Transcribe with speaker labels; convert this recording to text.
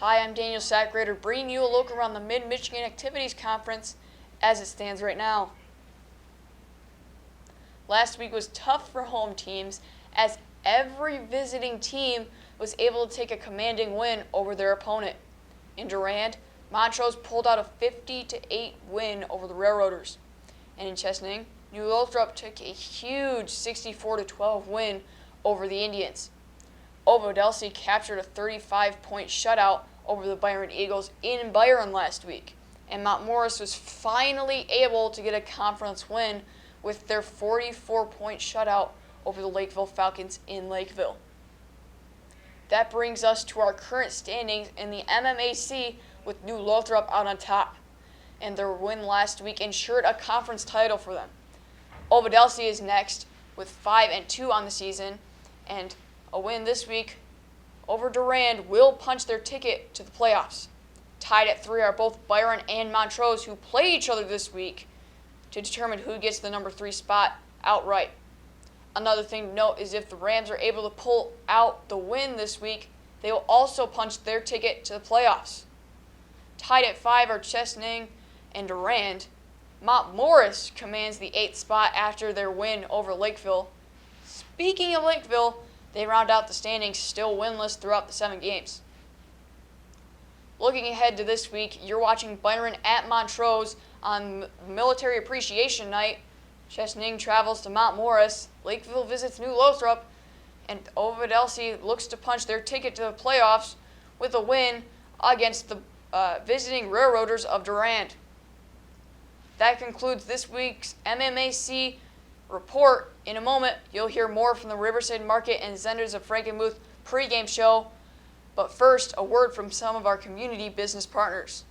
Speaker 1: Hi, I'm Daniel Sackrader, bringing you a look around the Mid-Michigan Activities Conference as it stands right now. Last week was tough for home teams as every visiting team was able to take a commanding win over their opponent. In Durand, Montrose pulled out a 50-8 win over the Railroaders. And in Chesaning, New Lothrop took a huge 64-12 win over the Indians. Ovodelcy captured a 35-point shutout over the Byron Eagles in Byron last week. And Mount Morris was finally able to get a conference win with their 44-point shutout over the Lakeville Falcons in Lakeville. That brings us to our current standings in the MMAC with New Lothrop out on top. And their win last week ensured a conference title for them. Ovodelcy is next with 5-2 on the season, and a win this week over Durand will punch their ticket to the playoffs. Tied at 3 are both Byron and Montrose, who play each other this week to determine who gets the number 3 spot outright. Another thing to note is if the Rams are able to pull out the win this week, they will also punch their ticket to the playoffs. Tied at 5 are Chesaning and Durand. Mount Morris commands the 8th spot after their win over Lakeville. Speaking of Lakeville, they round out the standings still winless throughout the 7 games. Looking ahead to this week, you're watching Byron at Montrose on Military Appreciation Night. Chesaning travels to Mount Morris, Lakeville visits New Lothrop, and Ovodelcy looks to punch their ticket to the playoffs with a win against the visiting Railroaders of Durand. That concludes this week's MMAC report. In a moment, you'll hear more from the Riverside Market and Zenders of Frankenmuth pregame show. But first, a word from some of our community business partners.